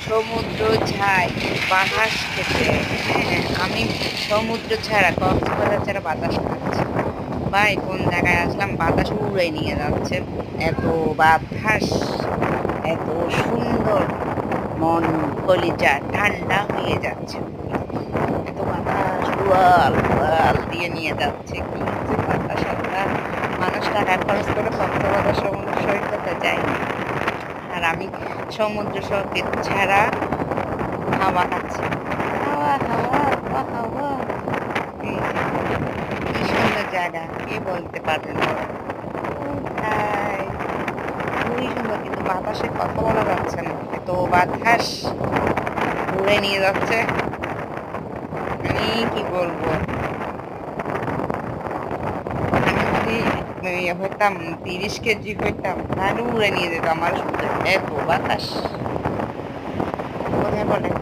সমুদ্র ছাই বাতাস খেতে। হ্যাঁ, আমি সমুদ্র ছাড়া কক্সবাজার ছাড়া বাতাস খাচ্ছি। ভাই কোন জায়গায় আসলাম, বাতাস উড়ে নিয়ে যাচ্ছে। এত বাতাস, এত সুন্দর, মন কলিজা ঠান্ডা হয়ে যাচ্ছে। এত বাতাস উড়াল উড়াল দিয়ে নিয়ে যাচ্ছে, কি যে বাতাস আল্লাহ! মানুষ টাকা খরচ করে কক্সবাজার সমুদ্র সৈকতে যায় না, আর আমি সমুদ্র সৈকত ছাড়া হাওয়া খাচ্ছি। হাওয়া হাওয়া হাওয়া হাওয়া। এই যে কি সুন্দর জায়গা, কে বলতে পারবেন বলেন? কোথায়? খুবই সুন্দর, কিন্তু বাতাসের কথা বলা যাচ্ছে না, এত বাতাস উড়ে নিয়ে যাচ্ছে। আমি কি বলবো, আমি যদি হইতাম 30 কেজি হইতাম, তাহলে উড়ে নিয়ে যেত আমার শুধু, এত বাতাস। কোথায় বলেন?